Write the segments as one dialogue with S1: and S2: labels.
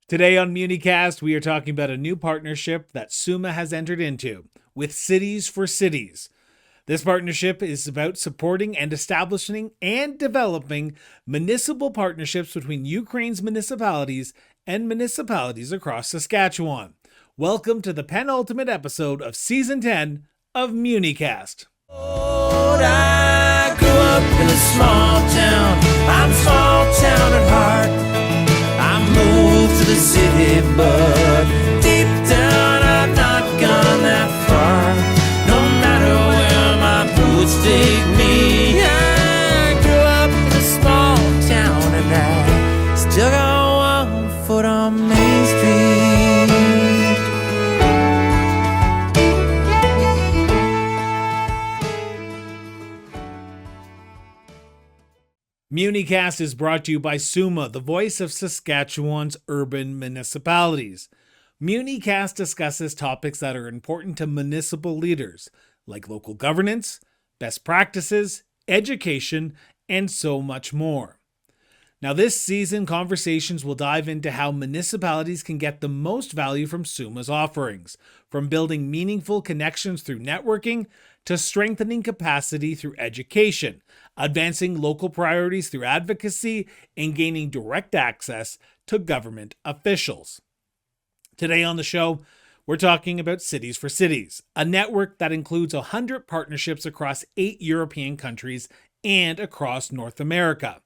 S1: Today on Muni-Cast, we are talking about a new partnership that SUMA has entered into with Cities4Cities. This partnership is about supporting and establishing and developing municipal partnerships between Ukraine's municipalities and municipalities across Saskatchewan. Welcome to the penultimate episode of Season 10 of Muni-Cast.
S2: I grew up in a small town. I'm a small town at heart. I moved to the city, but deep down I've not gone that far. No matter where my boots take me, I grew up in a small town and I still got one foot on Main Street.
S1: Muni-Cast is brought to you by SUMA, the voice of Saskatchewan's urban municipalities. Muni-Cast discusses topics that are important to municipal leaders, like local governance, best practices, education, and so much more. Now, this season, conversations will dive into how municipalities can get the most value from SUMA's offerings, from building meaningful connections through networking to strengthening capacity through education, advancing local priorities through advocacy, and gaining direct access to government officials. Today on the show, we're talking about Cities4Cities, a network that includes 100 partnerships across 8 European countries and across North America.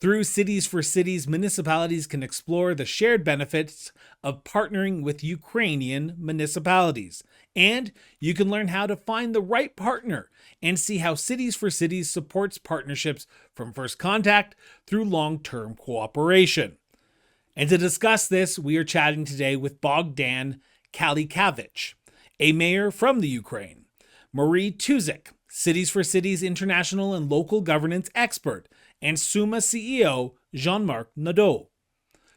S1: Through Cities4Cities, municipalities can explore the shared benefits of partnering with Ukrainian municipalities. And you can learn how to find the right partner and see how Cities4Cities supports partnerships from first contact through long-term cooperation. And to discuss this, we are chatting today with Bogdan Kalikavich, a mayor from the Ukraine, Marie Tuzik, Cities4Cities international and local governance expert, and SUMA CEO Jean-Marc Nadeau.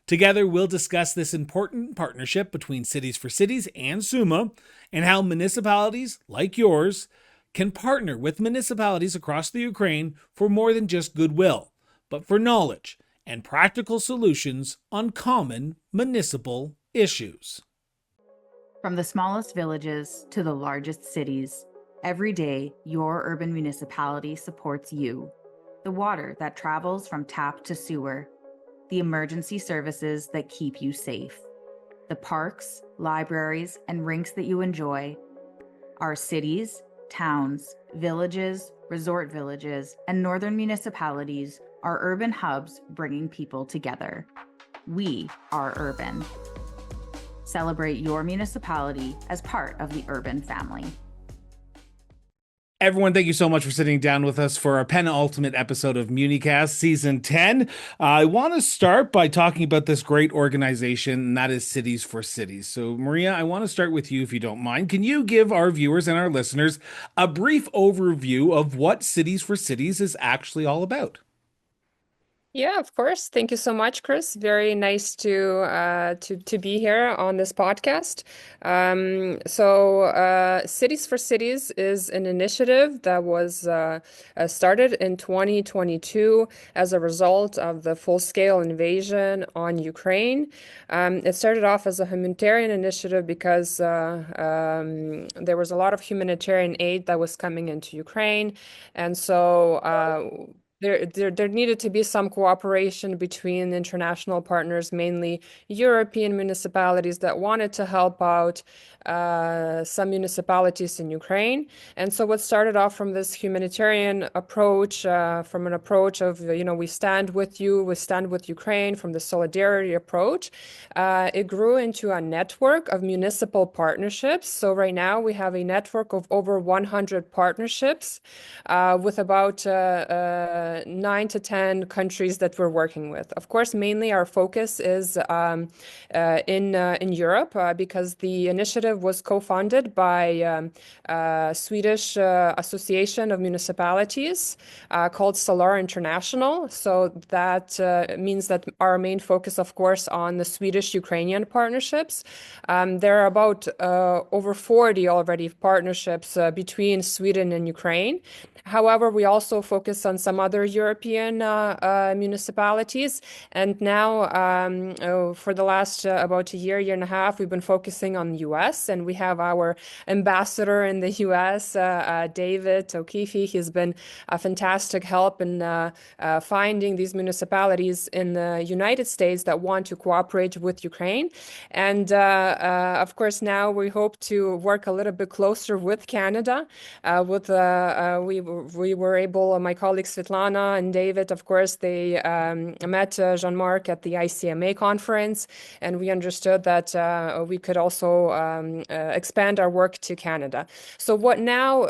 S1: Together, we'll discuss this important partnership between Cities4Cities and SUMA and how municipalities like yours can partner with municipalities across the Ukraine for more than just goodwill, but for knowledge and practical solutions on common municipal issues.
S3: From the smallest villages to the largest cities, every day your urban municipality supports you. The water that travels from tap to sewer, the emergency services that keep you safe, the parks, libraries, and rinks that you enjoy. Our cities, towns, villages, resort villages, and northern municipalities are urban hubs bringing people together. We are urban. Celebrate your municipality as part of the urban family.
S1: Everyone, thank you so much for sitting down with us for our penultimate episode of Muni-Cast Season 10. I want to start by talking about this great organization, and that is Cities4Cities. So, Maria, I want to start with you, if you don't mind. Can you give our viewers and our listeners a brief overview of what Cities4Cities is actually all about?
S4: Yeah, of course. Thank you so much, Chris. Very nice to be here on this podcast. Cities4Cities is an initiative that was started in 2022 as a result of the full-scale invasion on Ukraine. It started off as a humanitarian initiative because there was a lot of humanitarian aid that was coming into Ukraine, and so there needed to be some cooperation between international partners, mainly European municipalities that wanted to help out some municipalities in Ukraine. And so what started off from this humanitarian approach, from an approach of, we stand with you, we stand with Ukraine, from the solidarity approach, it grew into a network of municipal partnerships. So right now we have a network of over 100 partnerships with about 9 to 10 countries that we're working with. Of course, mainly our focus is in Europe because the initiative was co-funded by Swedish Association of Municipalities called Solar International. So that means that our main focus, of course, on the Swedish-Ukrainian partnerships. There are about over 40 already partnerships between Sweden and Ukraine. However, we also focus on some other other European municipalities. And now, for the last about a year and a half, we've been focusing on the US, and we have our ambassador in the US, David O'Keefe. He's been a fantastic help in finding these municipalities in the United States that want to cooperate with Ukraine. And of course, now we hope to work a little bit closer with Canada. We were able, my colleagues Svetlana and David, of course, they met Jean-Marc at the ICMA conference, and we understood that we could also expand our work to Canada. So what now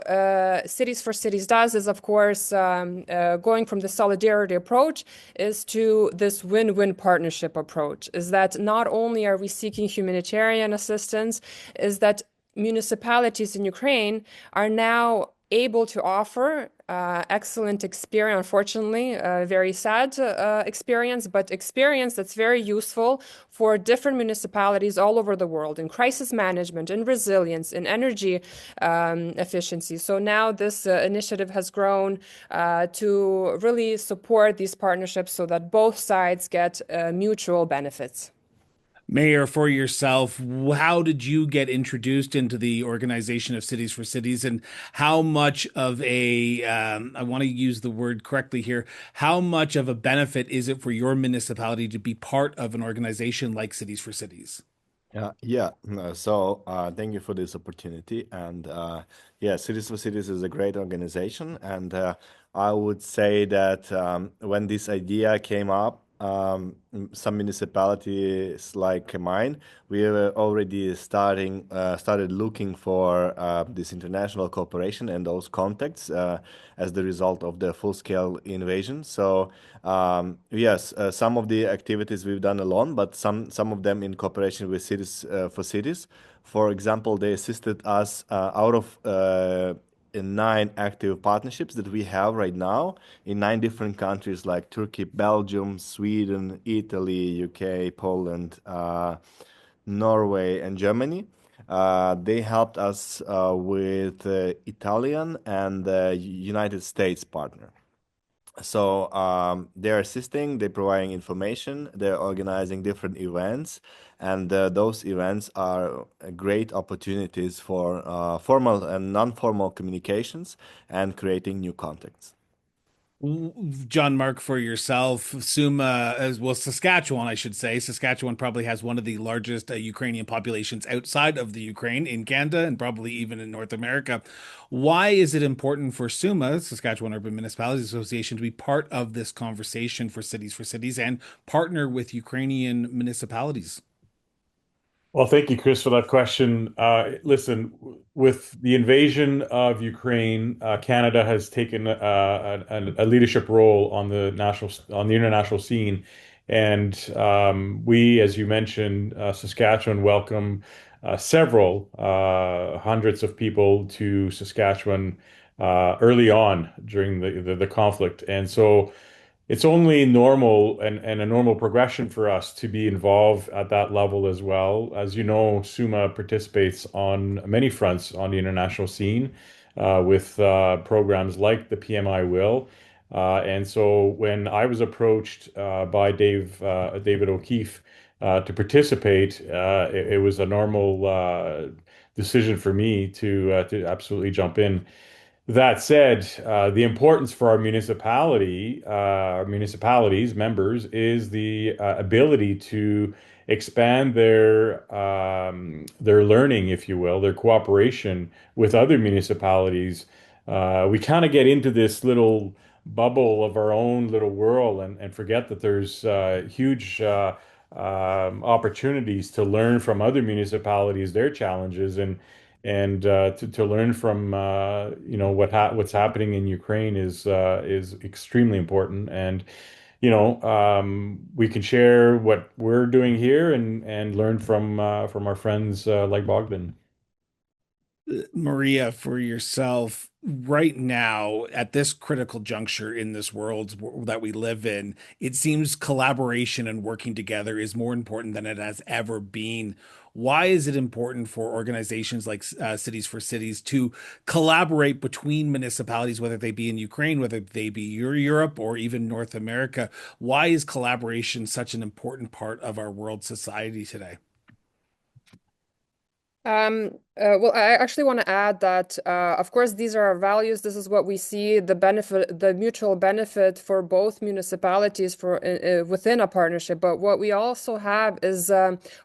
S4: Cities4Cities does is, of course, going from the solidarity approach is to this win-win partnership approach, is that not only are we seeking humanitarian assistance, is that municipalities in Ukraine are now able to offer excellent experience, unfortunately, very sad experience, but experience that's very useful for different municipalities all over the world in crisis management, in resilience, in energy efficiency. So now this initiative has grown to really support these partnerships so that both sides get mutual benefits.
S1: Mayor, for yourself, how did you get introduced into the organization of Cities4Cities, and how much of a, I want to use the word correctly here, how much of a benefit is it for your municipality to be part of an organization like Cities4Cities?
S5: Yeah. No, so thank you for this opportunity. And yeah, Cities4Cities is a great organization. And I would say that when this idea came up, some municipalities like mine, we were already started looking for this international cooperation and those contacts as the result of the full-scale invasion. So yes, some of the activities we've done alone, but some of them in cooperation with Cities4Cities. For example, they assisted us out of in 9 active partnerships that we have right now in 9 different countries like Turkey, Belgium, Sweden, Italy, UK, Poland, Norway, and Germany. They helped us with Italian and United States partner. So they're assisting, they're providing information, they're organizing different events, and those events are great opportunities for formal and non-formal communications and creating new contacts.
S1: John Mark, for yourself, SUMA, as well, Saskatchewan, I should say. Saskatchewan probably has one of the largest Ukrainian populations outside of the Ukraine in Canada and probably even in North America. Why is it important for SUMA, Saskatchewan Urban Municipalities Association, to be part of this conversation for Cities4Cities and partner with Ukrainian municipalities?
S6: Well, thank you, Chris, for that question. Listen, with the invasion of Ukraine, Canada has taken a leadership role on the international scene, and we, as you mentioned, Saskatchewan welcome several hundreds of people to Saskatchewan early on during the conflict, and so it's only normal and a normal progression for us to be involved at that level as well. As you know, SUMA participates on many fronts on the international scene with programs like the PMI Will. And so when I was approached by David O'Keefe to participate, it was a normal decision for me to absolutely jump in. That said, the importance for our municipalities, members, is the ability to expand their learning, if you will, their cooperation with other municipalities. We kind of get into this little bubble of our own little world and forget that there's huge opportunities to learn from other municipalities, their challenges, and to learn from what's happening in Ukraine is extremely important. And we can share what we're doing here and learn from our friends like Bogdan.
S1: Maria, for yourself, right now, at this critical juncture in this world that we live in, it seems collaboration and working together is more important than it has ever been. Why is it important for organizations like Cities for Cities to collaborate between municipalities, whether they be in Ukraine, whether they be Europe, or even North America? Why is collaboration such an important part of our world society today?
S4: Well, I actually want to add that, of course, these are our values. This is what we see, the benefit, the mutual benefit for both municipalities for within a partnership. But what we also have is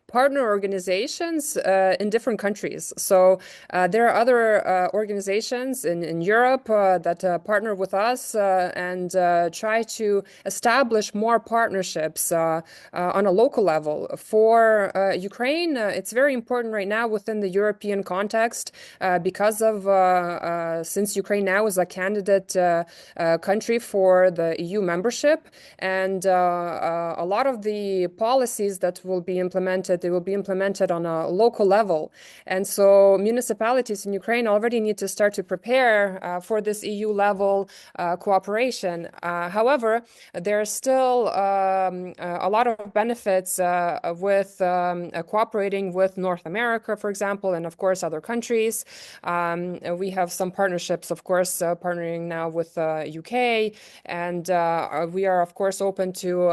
S4: partner organizations in different countries. So there are other organizations in Europe that partner with us and try to establish more partnerships on a local level. For Ukraine, it's very important right now within the European context because of since Ukraine now is a candidate country for the EU membership, and a lot of the policies that will be implemented, they will be implemented on a local level. And so municipalities in Ukraine already need to start to prepare for this EU level cooperation. However, there are still a lot of benefits with cooperating with North America, for example, and of course other countries. We have some partnerships, of course, partnering now with UK, and we are of course open to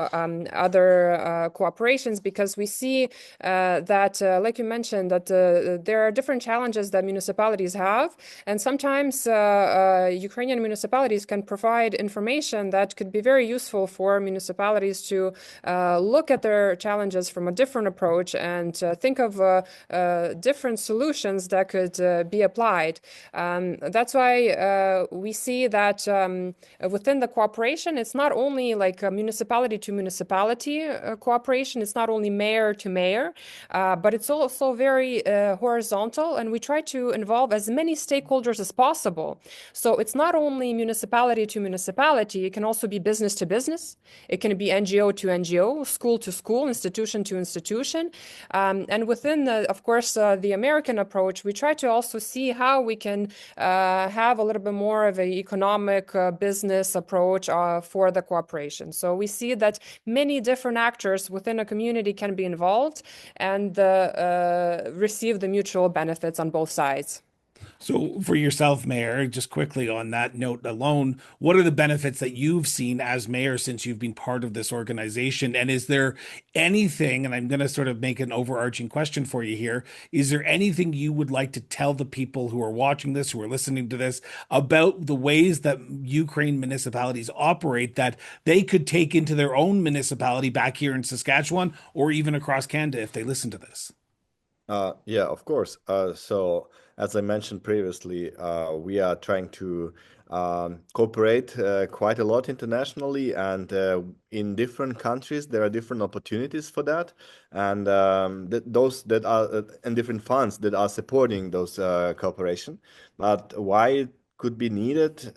S4: other cooperations because we see that, like you mentioned, that there are different challenges that municipalities have, and sometimes Ukrainian municipalities can provide information that could be very useful for municipalities to look at their challenges from a different approach and think of different solutions that could be applied. That's why we see that within the cooperation, it's not only like a municipality to municipality cooperation, it's not only mayor to mayor, but it's also very horizontal, and we try to involve as many stakeholders as possible. So it's not only municipality to municipality, it can also be business to business, it can be NGO to NGO, school to school, institution to institution. And within, of course, the American approach, we try to also see how we can have a little bit more of an economic business approach for the cooperation. So we see that many different actors within a community can be involved and receive the mutual benefits on both sides.
S1: So, for yourself, Mayor, just quickly on that note alone, what are the benefits that you've seen as mayor since you've been part of this organization? And is there anything, and I'm going to sort of make an overarching question for you here, is there anything you would like to tell the people who are watching this, who are listening to this, about the ways that Ukraine municipalities operate that they could take into their own municipality back here in Saskatchewan or even across Canada if they listen to this?
S5: Yeah, of course. So, as I mentioned previously, we are trying to cooperate quite a lot internationally, and in different countries there are different opportunities for that, and those that are and different funds that are supporting those cooperation. But why it could be needed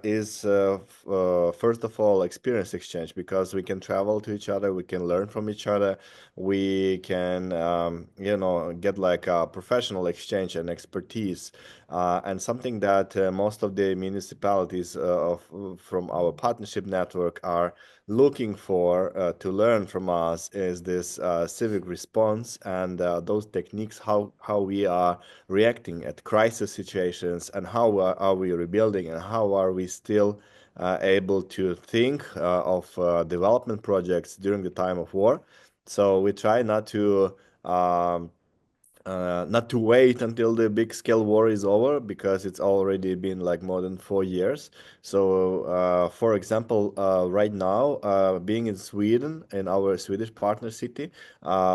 S5: is first of all experience exchange, because we can travel to each other, we can learn from each other, we can get like a professional exchange and expertise, and something that most of the municipalities from our partnership network are looking for to learn from us is this civic response and those techniques, how we are reacting at crisis situations, and how are we rebuilding, and how are we still able to think of development projects during the time of war. So we try not to wait until the big scale war is over, because it's already been like more than 4 years. So, for example, right now, being in Sweden, in our Swedish partner city,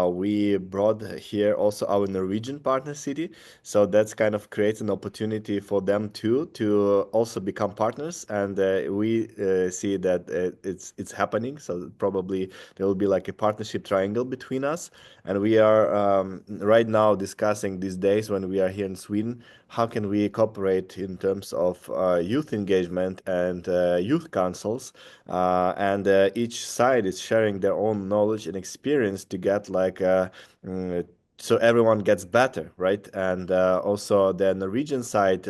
S5: we brought here also our Norwegian partner city. So that's kind of creates an opportunity for them too to also become partners, and we see that it's happening. So probably there will be like a partnership triangle between us, and we are right now discussing these days when we are here in Sweden, how can we cooperate in terms of youth engagement and youth councils, and each side is sharing their own knowledge and experience to get like so everyone gets better, right? And also the Norwegian side,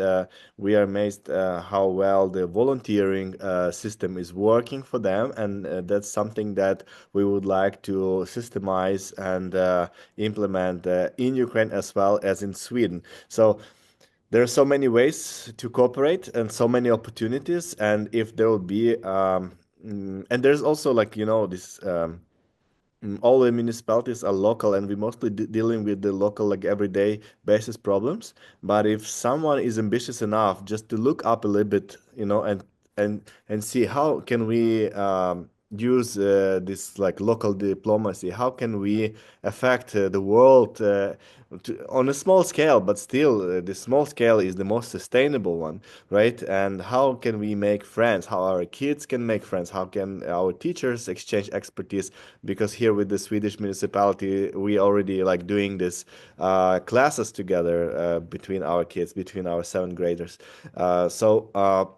S5: we are amazed how well the volunteering system is working for them, and that's something that we would like to systemize and implement in Ukraine as well as in Sweden. So there are so many ways to cooperate and so many opportunities, and if there will be and there's also like this all the municipalities are local, and we mostly dealing with the local like everyday basis problems. But if someone is ambitious enough just to look up a little bit, and see how can we use this like local diplomacy, how can we affect the world on a small scale, but still the small scale is the most sustainable one, right? And how can we make friends, how our kids can make friends, how can our teachers exchange expertise, because here with the Swedish municipality, we already like doing this classes together between our kids, between our seventh graders. So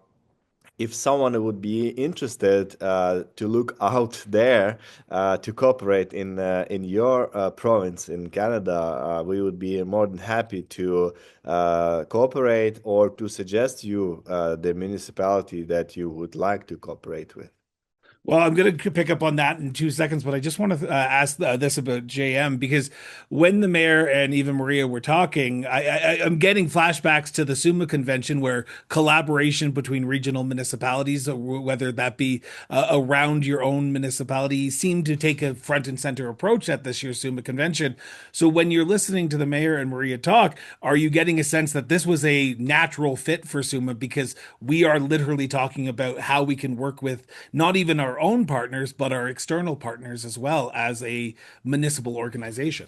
S5: if someone would be interested to look out there to cooperate in your province in Canada, we would be more than happy to cooperate or to suggest you the municipality that you would like to cooperate with.
S1: Well, I'm going to pick up on that in 2 seconds, but I just want to ask this about JM, because when the mayor and even Maria were talking, I'm getting flashbacks to the SUMA convention, where collaboration between regional municipalities, whether that be around your own municipality, seemed to take a front and center approach at this year's SUMA convention. So when you're listening to the mayor and Maria talk, are you getting a sense that this was a natural fit for SUMA, because we are literally talking about how we can work with not even our own partners, but our external partners as well as a municipal organization?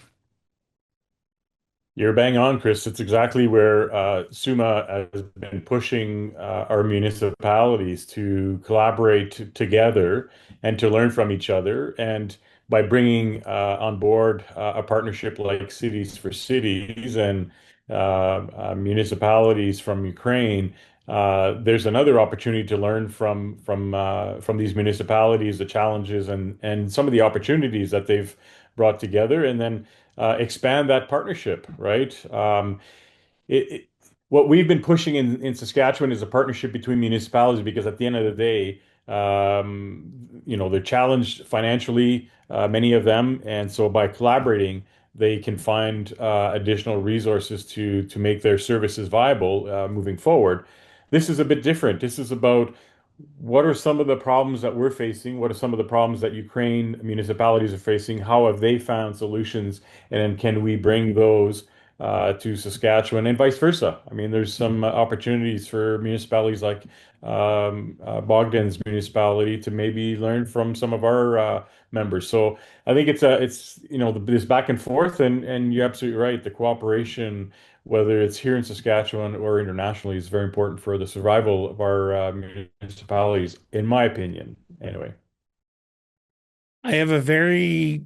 S6: You're bang on, Chris. It's exactly where SUMA has been pushing our municipalities to collaborate together and to learn from each other. And by bringing on board a partnership like Cities4Cities and municipalities from Ukraine, there's another opportunity to learn from these municipalities, the challenges and some of the opportunities that they've brought together, and then expand that partnership, right? It, it, what we've been pushing in Saskatchewan is a partnership between municipalities, because at the end of the day, they're challenged financially, many of them, and so by collaborating, they can find additional resources to make their services viable moving forward. This is a bit different. This is about what are some of the problems that we're facing? What are some of the problems that Ukraine municipalities are facing? How have they found solutions? And then can we bring those to Saskatchewan and vice versa? I mean, there's some opportunities for municipalities like Bogdan's municipality to maybe learn from some of our members. So I think it's this back and forth, and you're absolutely right. The cooperation, whether it's here in Saskatchewan or internationally, is very important for the survival of our municipalities, in my opinion. Anyway.
S1: I have a very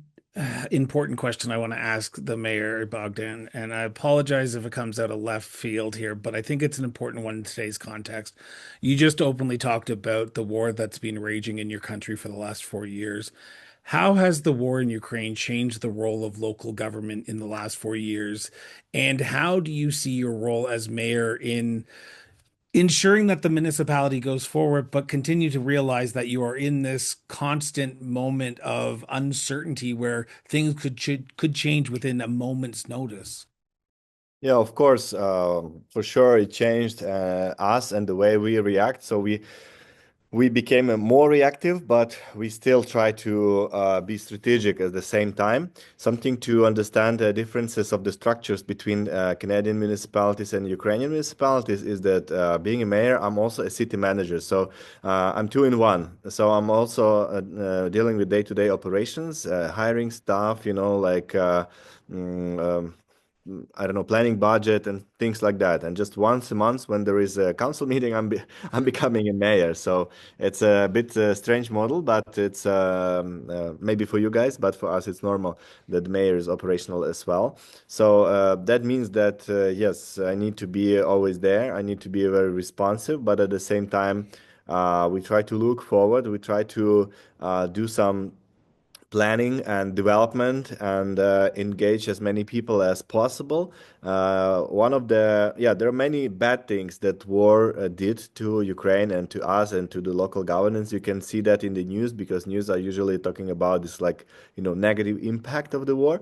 S1: important question I want to ask the mayor, Bogdan, and I apologize if it comes out of left field here, but I think it's an important one in today's context. You just openly talked about the war that's been raging in your country for the last 4 years. How has the war in Ukraine changed the role of local government in the last 4 years? And how do you see your role as mayor in ensuring that the municipality goes forward, but continue to realize that you are in this constant moment of uncertainty where things could change within a moment's notice?
S5: Yeah, of course, for sure, it changed us and the way we react. So we became more reactive, but we still try to be strategic at the same time. Something to understand the differences of the structures between Canadian municipalities and Ukrainian municipalities is that being a mayor, I'm also a city manager. So I'm two in one. So I'm also dealing with day-to-day operations, hiring staff, mm, um, I don't know, planning budget and things like that. And just once a month, when there is a council meeting, I'm becoming a mayor. So it's a bit strange model, but it's maybe for you guys, but for us, it's normal that the mayor is operational as well. So that means that yes, I need to be always there. I need to be very responsive, but at the same time, we try to look forward. We try to do some planning and development and engage as many people as possible. One of there are many bad things that war did to Ukraine and to us and to the local governance. You can see that in the news because news are usually talking about this like, negative impact of the war.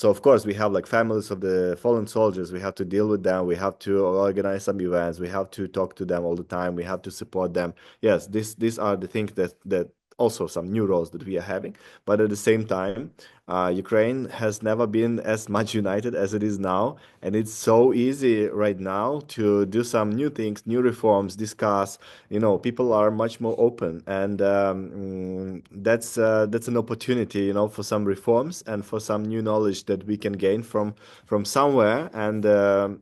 S5: So of course we have like families of the fallen soldiers. We have to deal with them. We have to organize some events. We have to talk to them all the time. We have to support them. Yes, these are the things that also some new roles that we are having. But at the same time, Ukraine has never been as much united as it is now, and it's so easy right now to do some new things, new reforms, discuss. People are much more open, and that's an opportunity, for some reforms and for some new knowledge that we can gain from somewhere and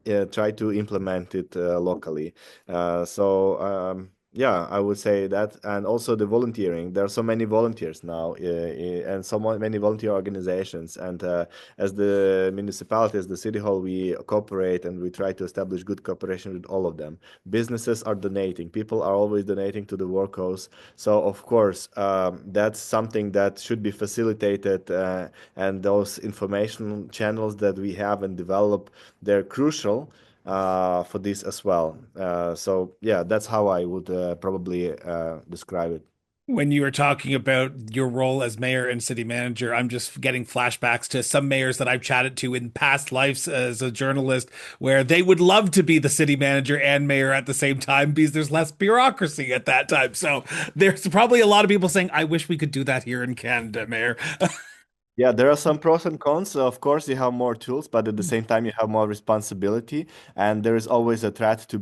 S5: yeah, try to implement it locally. Yeah, I would say that, and also the volunteering. There are so many volunteers now, and many volunteer organizations. And as the municipality, as the city hall, we cooperate and we try to establish good cooperation with all of them. Businesses are donating. People are always donating to the work cause. So of course, that's something that should be facilitated, and those information channels that we have and develop, they're crucial for this as well. So yeah, that's how I would probably describe it.
S1: When you were talking about your role as mayor and city manager, I'm just getting flashbacks to some mayors that I've chatted to in past lives as a journalist, where they would love to be the city manager and mayor at the same time because there's less bureaucracy at that time. So there's probably a lot of people saying, I wish we could do that here in Canada, Mayor.
S5: Yeah, there are some pros and cons. Of course, you have more tools, but at the same time, you have more responsibility, and there is always a threat to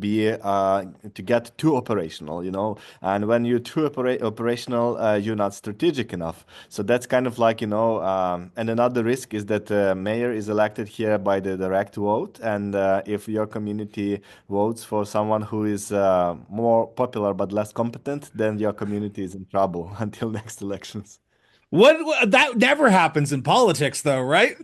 S5: get too operational, And when you're too operational, you're not strategic enough. So that's kind of like, and another risk is that the mayor is elected here by the direct vote, and if your community votes for someone who is more popular but less competent, then your community is in trouble until next elections.
S1: That never happens in politics, though, right?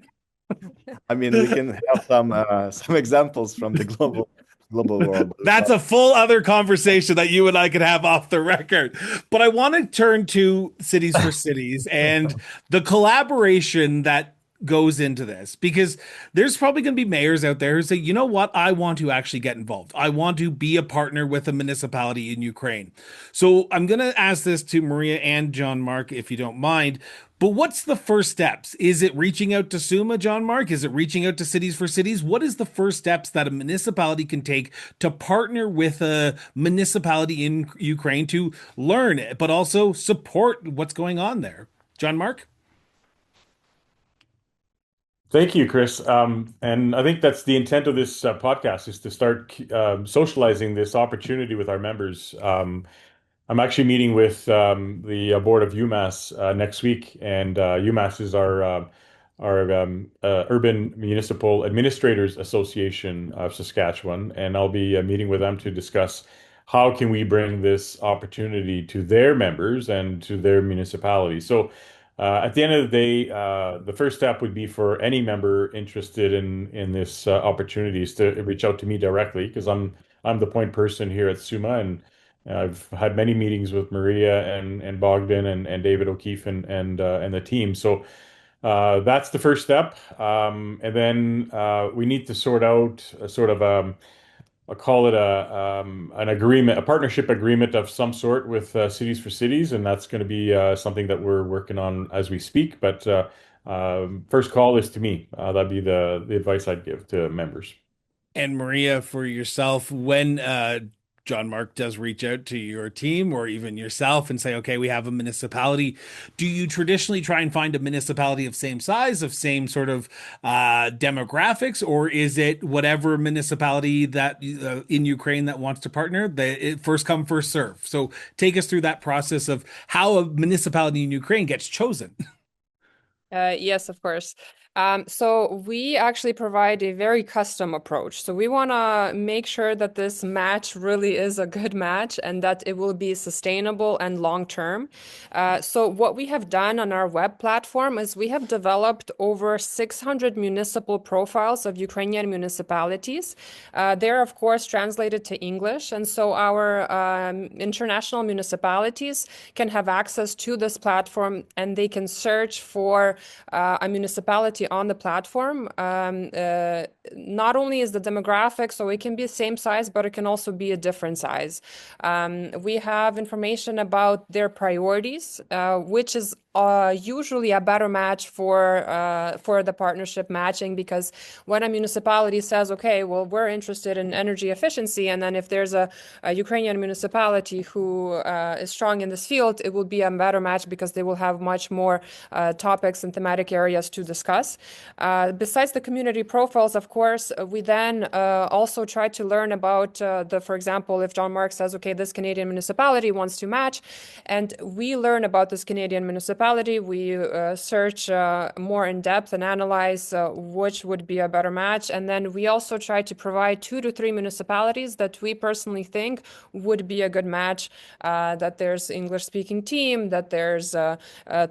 S5: I mean, we can have some examples from the global world.
S1: That's a full other conversation that you and I could have off the record. But I want to turn to Cities for Cities and the collaboration that goes into this, because there's probably going to be mayors out there who say, you know what, I want to actually get involved. I want to be a partner with a municipality in Ukraine. So I'm going to ask this to Maria and John Mark, if you don't mind. But what's the first steps? Is it reaching out to SUMA, John Mark? Is it reaching out to Cities for Cities? What is the first steps that a municipality can take to partner with a municipality in Ukraine to learn it, but also support what's going on there? John Mark?
S6: Thank you, Chris. And I think that's the intent of this podcast is to start socializing this opportunity with our members. I'm actually meeting with the board of UMass next week, and UMass is our Urban Municipal Administrators Association of Saskatchewan, and I'll be meeting with them to discuss how can we bring this opportunity to their members and to their municipalities. So at the end of the day, the first step would be for any member interested in this opportunities to reach out to me directly because I'm the point person here at SUMA, and I've had many meetings with Maria and Bogdan and David O'Keefe and the team. So that's the first step, and then we need to sort out a sort of I'll call it an agreement, a partnership agreement of some sort with Cities for Cities, and that's going to be something that we're working on as we speak. But first call is to me. That'd be the advice I'd give to members.
S1: And Maria, for yourself, when John Mark does reach out to your team or even yourself and say, okay, we have a municipality, do you traditionally try and find a municipality of same size, of same sort of demographics, or is it whatever municipality that in Ukraine that wants to partner, first come, first serve? So take us through that process of how a municipality in Ukraine gets chosen.
S4: Yes, of course. So we actually provide a very custom approach. So we want to make sure that this match really is a good match and that it will be sustainable and long term. So what we have done on our web platform is we have developed over 600 municipal profiles of Ukrainian municipalities. They're, of course, translated to English. And so our international municipalities can have access to this platform and they can search for a municipality on the platform. Not only is the demographic, so it can be the same size, but it can also be a different size. We have information about their priorities, which is usually a better match for the partnership matching, because when a municipality says, okay, well, we're interested in energy efficiency, and then if there's a Ukrainian municipality who is strong in this field, it will be a better match because they will have much more topics and thematic areas to discuss. Besides the community profiles, of course, we then also try to learn about for example, if John Mark says, okay, this Canadian municipality wants to match, and we learn about this Canadian municipality, we search more in depth and analyze which would be a better match. And then we also try to provide 2 to 3 municipalities that we personally think would be a good match, that there's English speaking team, that there's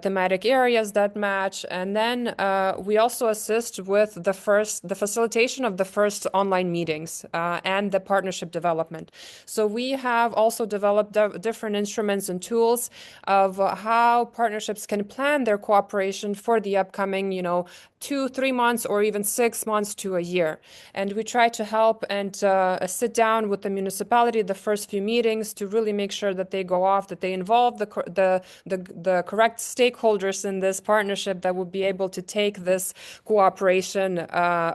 S4: thematic areas that match. And then we also assist with the facilitation of the first online meetings and the partnership development. So we have also developed different instruments and tools of how partnerships can plan their cooperation for the upcoming, 2-3 months or even 6 months to a year. And we try to help and sit down with the municipality the first few meetings to really make sure that they go off, that they involve the correct stakeholders in this partnership that will be able to take this cooperation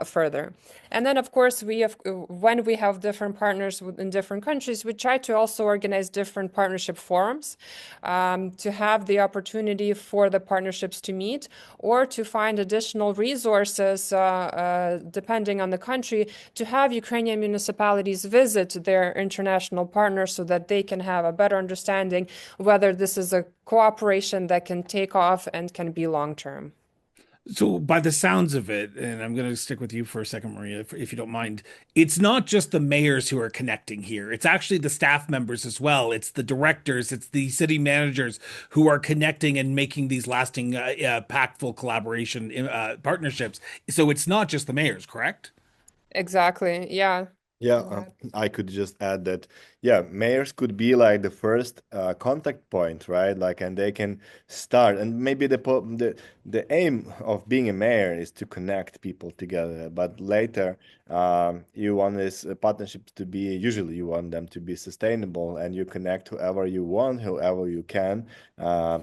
S4: further. And then, of course, when we have different partners in different countries, we try to also organize different partnership forums to have the opportunity for the partnerships to meet or to find additional resources, depending on the country, to have Ukrainian municipalities visit their international partners so that they can have a better understanding whether this is a cooperation that can take off and can be long-term.
S1: So, by the sounds of it, and I'm going to stick with you for a second, Maria, if you don't mind, it's not just the mayors who are connecting here. It's actually the staff members as well. It's the directors, it's the city managers who are connecting and making these lasting, impactful collaboration partnerships. So, it's not just the mayors, correct?
S4: Exactly. Yeah.
S5: Yeah,
S4: Go ahead.
S5: I could just add that, yeah, mayors could be like the first contact point, right? Like, and they can start, and maybe the aim of being a mayor is to connect people together. But later, you want this partnerships to be, usually you want them to be sustainable, and you connect whoever you want, whoever you can,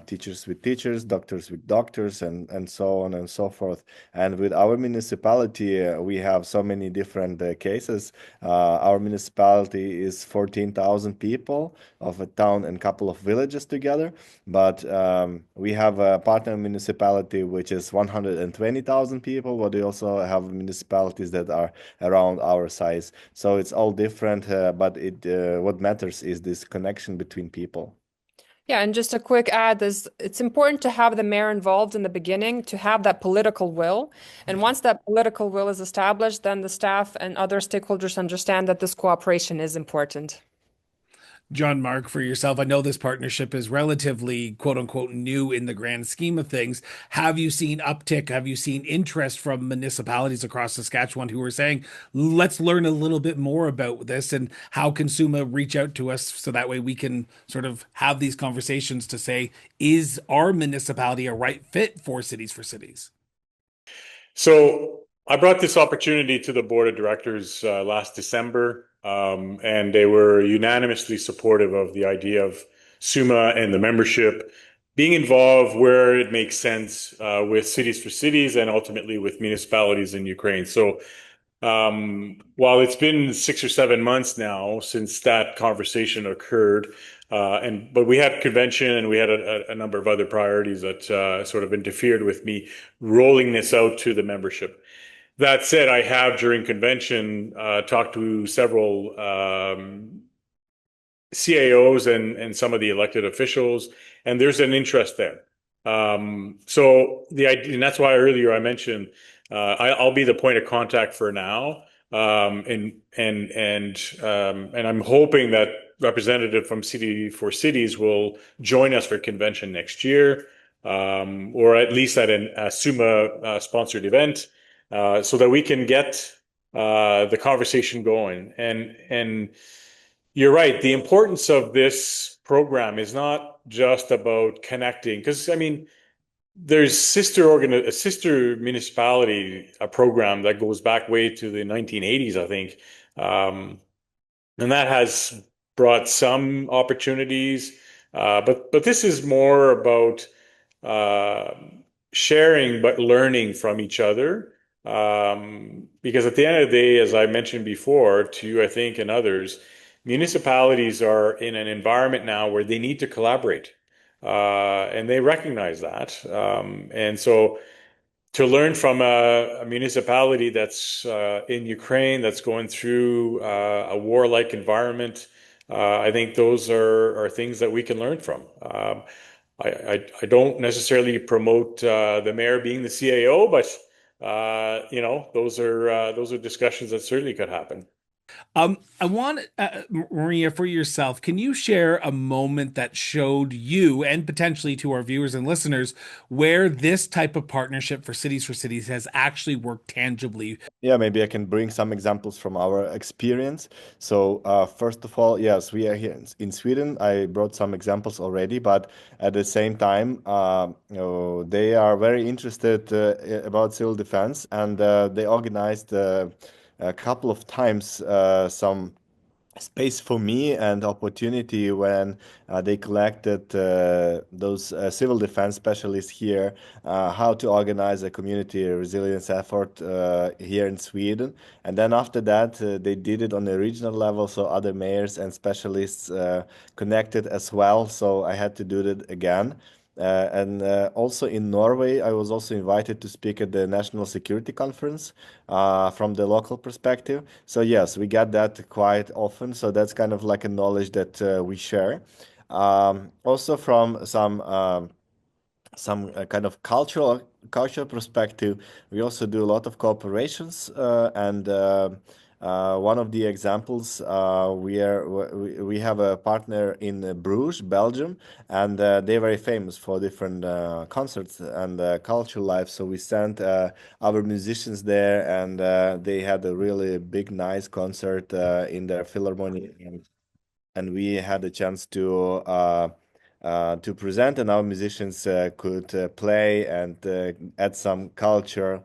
S5: teachers with teachers, doctors with doctors, and so on and so forth. And with our municipality, we have so many different cases. Our municipality is 14,000 people of a town and couple of villages together, but we have a partner municipality which is 120,000 people, but we also have municipalities that are around our size. So it's all different, but what matters is this connection between people.
S4: Yeah, and just a quick add is it's important to have the mayor involved in the beginning to have that political will. And once that political will is established, then the staff and other stakeholders understand that this cooperation is important.
S1: John Mark, for yourself, I know this partnership is relatively quote unquote new in the grand scheme of things. Have you seen uptick? Have you seen interest from municipalities across Saskatchewan who are saying, let's learn a little bit more about this, and how can SUMA reach out to us so that way we can sort of have these conversations to say, is our municipality a right fit for Cities4Cities?
S6: So I brought this opportunity to the board of directors last December, and they were unanimously supportive of the idea of SUMA and the membership being involved where it makes sense with Cities4Cities and ultimately with municipalities in Ukraine. So while it's been 6 or 7 months now since that conversation occurred, but we had convention and we had a number of other priorities that sort of interfered with me rolling this out to the membership. That said, I have during convention talked to several CAOs and some of the elected officials, and there's an interest there. So the idea, and that's why earlier I mentioned I'll be the point of contact for now. And I'm hoping that representative from City4Cities will join us for convention next year, or at least at a SUMA sponsored event, so that we can get the conversation going. And you're right. The importance of this program is not just about connecting, because I mean, there's a sister municipality, a program that goes back way to the 1980s, I think, um, and that has brought some opportunities. But this is more about uh, sharing, but learning from each other. Because at the end of the day, as I mentioned before to you, I think, and others, municipalities are in an environment now where they need to collaborate. And they recognize that. And so to learn from a municipality that's in Ukraine, that's going through a warlike environment, I think those are things that we can learn from. I don't necessarily promote the mayor being the CAO, but those are discussions that certainly could happen.
S1: I want Maria, for yourself, can you share a moment that showed you and potentially to our viewers and listeners where this type of partnership for Cities4Cities has actually worked tangibly?
S5: Yeah, maybe I can bring some examples from our experience. So, first of all, yes, we are here in Sweden. I brought some examples already, but at the same time, they are very interested about civil defense, and they organized a couple of times some space for me and opportunity when they collected those civil defense specialists here, how to organize a community resilience effort here in Sweden. And then after that, they did it on a regional level, so other mayors and specialists connected as well. So I had to do that again. And also in Norway, I was also invited to speak at the National Security Conference from the local perspective. So yes, we get that quite often. So that's kind of like a knowledge that we share. Also from some kind of cultural perspective, we also do a lot of cooperations, and one of the examples, we have a partner in Bruges, Belgium, and they're very famous for different concerts and cultural life. So we sent our musicians there, and they had a really big, nice concert in their philharmonic, and we had a chance to present, and our musicians could play and add some cultural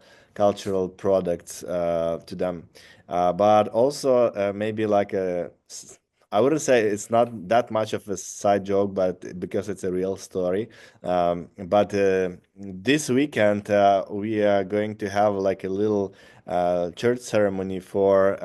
S5: products to them. But also maybe like I wouldn't say it's not that much of a side joke, but because it's a real story. But this weekend we are going to have like a little church ceremony for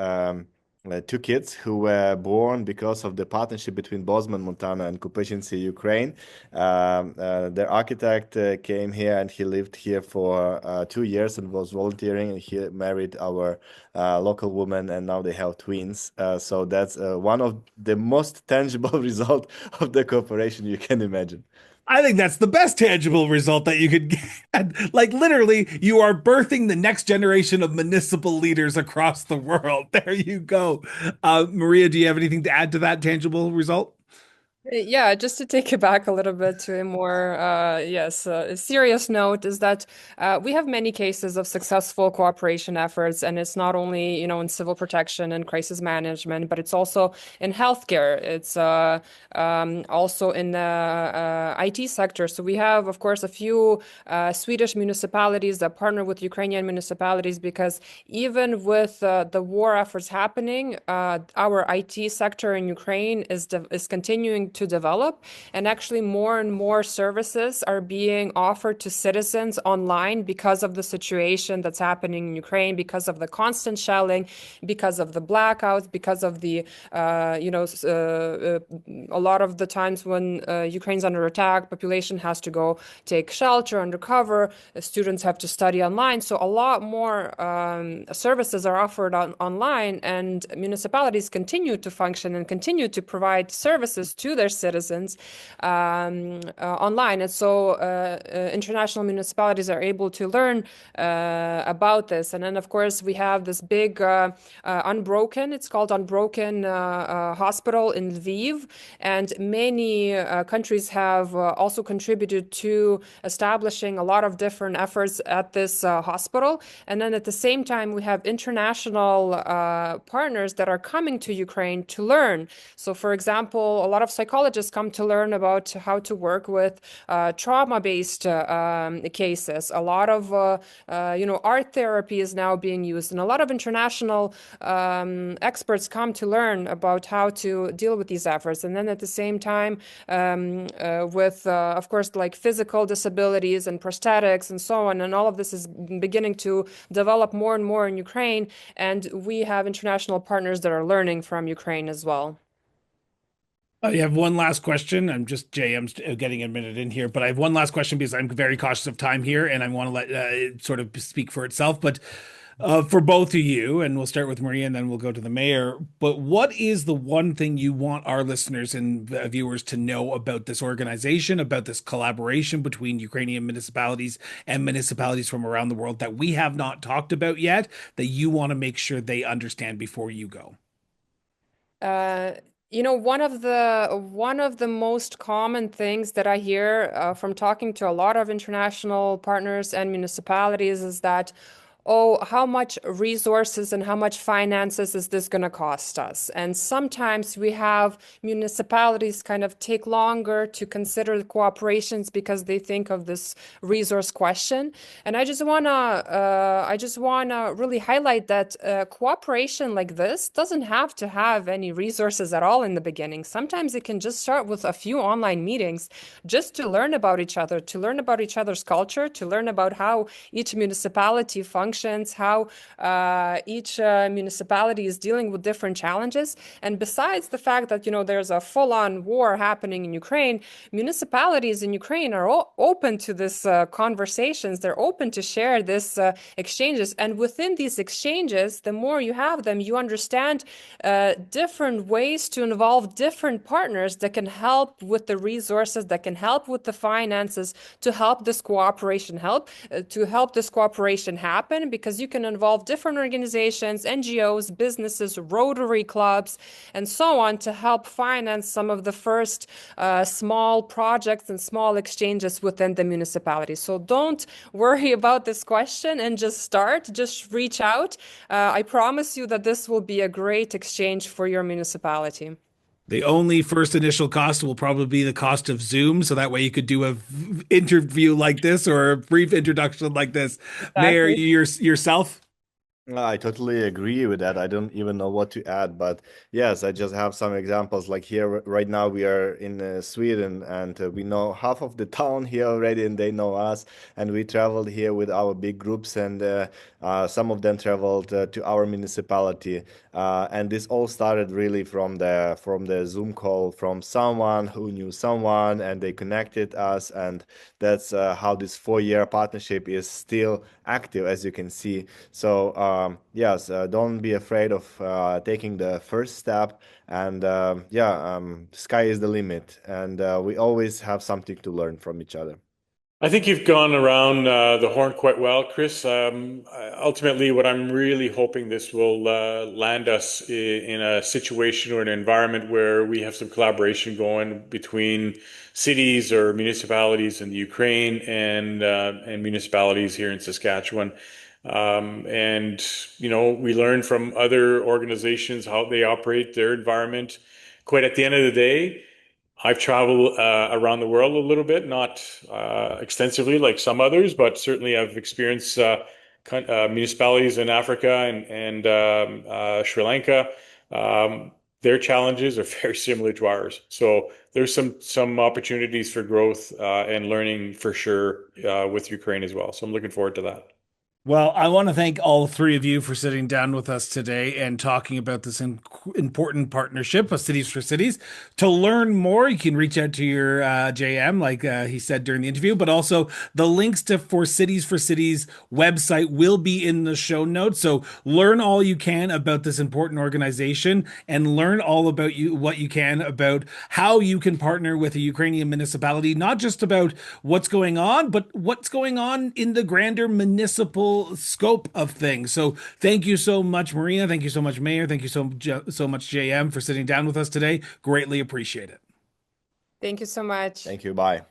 S5: two kids who were born because of the partnership between Bozeman, Montana, and Kupečinci, Ukraine. Their architect came here and he lived here for 2 years and was volunteering. And he married our local woman, and now they have twins. So that's one of the most tangible result of the cooperation you can imagine.
S1: I think that's the best tangible result that you could get. Like literally, you are birthing the next generation of municipal leaders across the world. There you go. Maria, do you have anything to add to that tangible result?
S4: Yeah, just to take it back a little bit to a more, a serious note is that we have many cases of successful cooperation efforts, and it's not only, in civil protection and crisis management, but it's also in healthcare. It's also in the IT sector. So we have, of course, a few Swedish municipalities that partner with Ukrainian municipalities because even with the war efforts happening, our IT sector in Ukraine is continuing to develop, and actually more and more services are being offered to citizens online because of the situation that's happening in Ukraine, because of the constant shelling, because of the blackouts, because of the a lot of the times when Ukraine's under attack, population has to go take shelter under cover, students have to study online. So a lot more services are offered online, and municipalities continue to function and continue to provide services to their citizens online. And so international municipalities are able to learn about this. And then, of course, we have this big Unbroken, it's called Unbroken hospital in Lviv. And many countries have also contributed to establishing a lot of different efforts at this hospital. And then at the same time, we have international partners that are coming to Ukraine to learn. So, for example, a lot of psychologists come to learn about how to work with trauma-based cases. A lot of, art therapy is now being used, and a lot of international experts come to learn about how to deal with these efforts. And then at the same time, of course, like physical disabilities and prosthetics and so on, and all of this is beginning to develop more and more in Ukraine. And we have international partners that are learning from Ukraine as well.
S1: I have one last question. I'm getting a minute in here, but I have one last question because I'm very cautious of time here and I want to let it sort of speak for itself. But for both of you, and we'll start with Maria and then we'll go to the mayor. But what is the one thing you want our listeners and viewers to know about this organization, about this collaboration between Ukrainian municipalities and municipalities from around the world that we have not talked about yet, that you want to make sure they understand before you go?
S4: One of the most common things that I hear from talking to a lot of international partners and municipalities is that, oh, how much resources and how much finances is this going to cost us? And sometimes we have municipalities kind of take longer to consider the cooperations because they think of this resource question. And I just wanna really highlight that cooperation like this doesn't have to have any resources at all in the beginning. Sometimes it can just start with a few online meetings just to learn about each other, to learn about each other's culture, to learn about how each municipality functions, how each municipality is dealing with different challenges. And besides the fact that, there's a full-on war happening in Ukraine, municipalities in Ukraine are open to this conversations. They're open to share this exchanges. And within these exchanges, the more you have them, you understand different ways to involve different partners that can help with the resources, that can help with the finances, to help this cooperation happen, because you can involve different organizations, NGOs, businesses, Rotary clubs, and so on to help finance some of the first small projects and small exchanges within the municipality. So don't worry about this question and just reach out. I promise you that this will be a great exchange for your municipality.
S1: The only first initial cost will probably be the cost of Zoom, so that way you could do a interview like this or a brief introduction like this. Mayor,
S4: Exactly.
S1: yourself?
S5: I totally agree with that. I don't even know what to add, but yes, I just have some examples. Like here, right now, we are in Sweden, and we know half of the town here already, and they know us. And we traveled here with our big groups, and some of them traveled to our municipality. And this all started really from the Zoom call from someone who knew someone, and they connected us, and that's how this 4-year partnership is still active, as you can see. So yes, don't be afraid of taking the first step, and sky is the limit, and we always have something to learn from each other.
S6: I think you've gone around the horn quite well, Chris. Ultimately, what I'm really hoping this will land us in a situation or an environment where we have some collaboration going between cities or municipalities in the Ukraine and municipalities here in Saskatchewan. And we learn from other organizations how they operate their environment. Quite at the end of the day, I've traveled around the world a little bit, not extensively like some others, but certainly I've experienced municipalities in Africa and Sri Lanka. Their challenges are very similar to ours. So there's some opportunities for growth and learning for sure with Ukraine as well. So I'm looking forward to that.
S1: Well, I want to thank all three of you for sitting down with us today and talking about this important partnership of Cities for Cities. To learn more, you can reach out to your JM, like he said during the interview, but also the links to for Cities website will be in the show notes. So learn all you can about this important organization and learn all about what you can about how you can partner with a Ukrainian municipality, not just about what's going on, but what's going on in the grander municipal scope of things. So thank you so much, Maria. Thank you so much, Mayor. Thank you so much, JM, for sitting down with us today. Greatly appreciate it.
S4: Thank you so much.
S5: Thank you. Bye.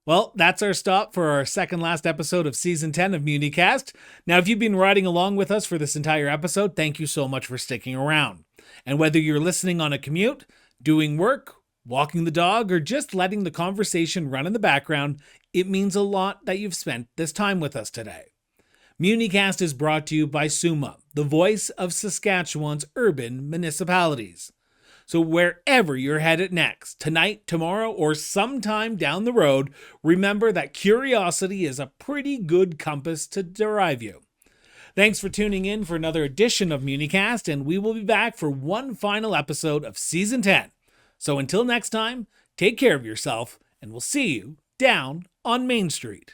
S1: Well, that's our stop for our second last episode of Season 10 of Muni-Cast. Now, if you've been riding along with us for this entire episode, thank you so much for sticking around. And whether you're listening on a commute, doing work, walking the dog, or just letting the conversation run in the background, it means a lot that you've spent this time with us today. Muni-Cast is brought to you by SUMA, the voice of Saskatchewan's urban municipalities. So wherever you're headed next, tonight, tomorrow, or sometime down the road, remember that curiosity is a pretty good compass to drive you. Thanks for tuning in for another edition of Muni-Cast, and we will be back for one final episode of Season 10. So until next time, take care of yourself, and we'll see you down on Main Street.